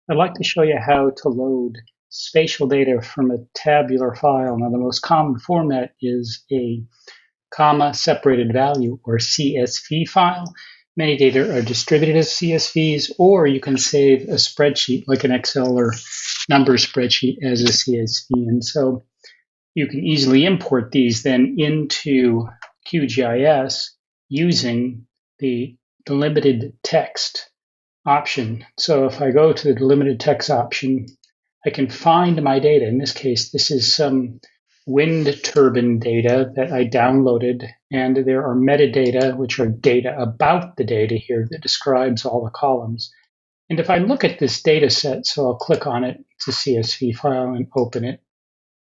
I'd like to show you how to load spatial data from a tabular file. Now, the most common format is a comma separated value or CSV file. Many data are distributed as CSVs, or you can save a spreadsheet like an Excel or numbers spreadsheet as a CSV. And so you can easily import these then into QGIS using the limited text option. So if I go to the limited text option, I can find my data. In this case, this is some wind turbine data that I downloaded, and there are metadata, which are data about the data here that describes all the columns. And if I look at this data set, so I'll click on it, it's a CSV file, and open it,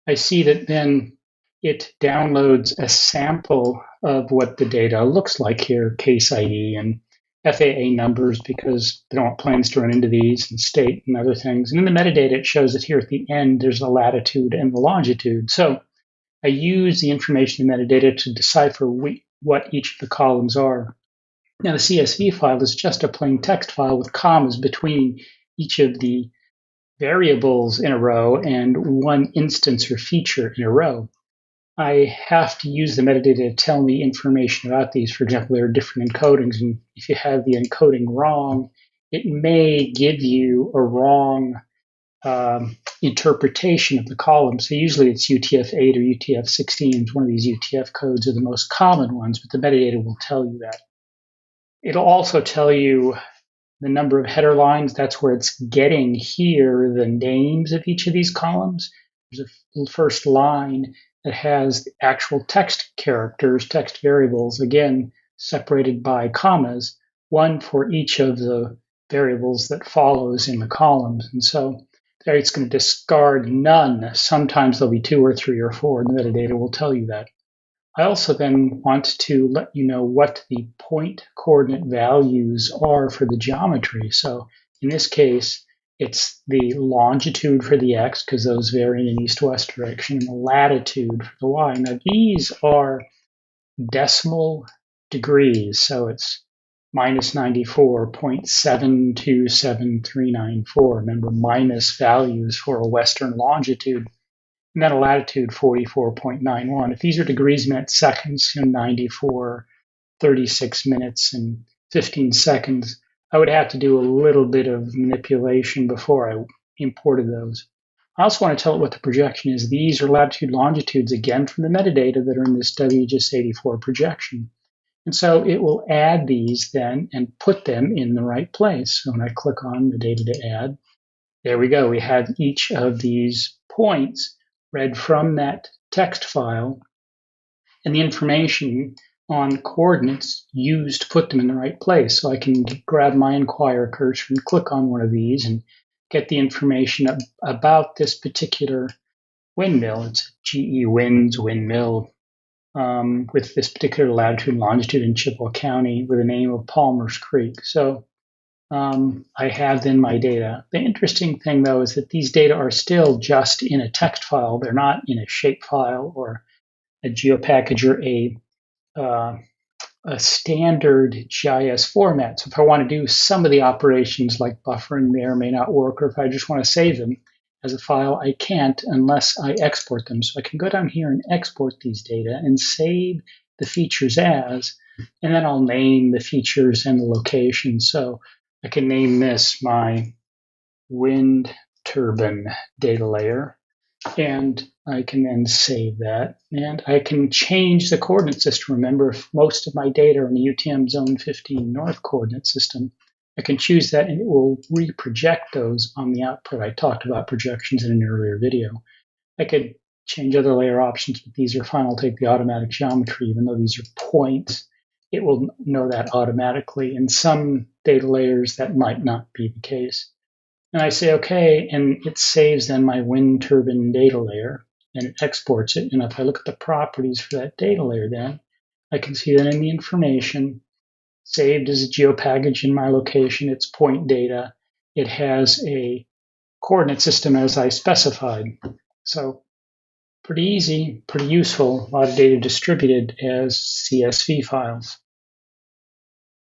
I see that then it downloads a sample of what the data looks like here, case ID and FAA numbers, because they don't want planes to run into these, and state and other things. And in the metadata, it shows that here at the end, there's the latitude and the longitude. So I use the information in metadata to decipher what each of the columns are. Now, the CSV file is just a plain text file with commas between each of the variables in a row and one instance or feature in a row. I have to use the metadata to tell me information about these. For example, there are different encodings, and if you have the encoding wrong, it may give you a wrong interpretation of the column. So usually it's UTF-8 or UTF-16. One of these UTF codes are the most common ones, but the metadata will tell you that. It'll also tell you the number of header lines. That's where it's getting here the names of each of these columns. There's a first line that has the actual text characters, text variables, again, separated by commas, one for each of the variables that follows in the columns. And so there it's going to discard none. Sometimes there'll be 2 or 3 or 4, and the metadata will tell you that. I also then want to let you know what the point coordinate values are for the geometry. So in this case, it's the longitude for the x, because those vary in east-west direction, and the latitude for the y. Now these are decimal degrees, so it's minus 94.727394. Remember, minus values for a western longitude. And then a latitude 44.91. If these are degrees, minutes, seconds, 94, 36 minutes, and 15 seconds, I would have to do a little bit of manipulation before I imported those. I also want to tell it what the projection is. These are latitude, longitudes, again, from the metadata that are in this WGIS84 projection. And so it will add these then and put them in the right place. So when I click on the data to add, there we go. We have each of these points read from that text file, and the information on coordinates used to put them in the right place. So I can grab my Inquire cursor and click on one of these and get the information about this particular windmill. It's GE Winds windmill with this particular latitude and longitude in Chippewa County with the name of Palmer's Creek. So I have then my data. The interesting thing, though, is that these data are still just in a text file. They're not in a shape file or a geopackage or a standard GIS format. So if I want to do some of the operations like buffering may or may not work, or if I just want to save them as a file, I can't unless I export them. So I can go down here and export these data and save the features as, and then I'll name the features and the location. So I can name this my wind turbine data layer, and I can then save that. And I can change the coordinate system. Remember, if most of my data are in the UTM Zone 15 North coordinate system, I can choose that and it will reproject those on the output. I talked about projections in an earlier video. I could change other layer options, but these are fine. I'll take the automatic geometry, even though these are points. It will know that automatically. In some data layers, that might not be the case. And I say, okay, and it saves then my wind turbine data layer, and it exports it. And if I look at the properties for that data layer then, I can see that in the information, saved as a geopackage in my location, it's point data. It has a coordinate system as I specified. So pretty easy, pretty useful, a lot of data distributed as CSV files.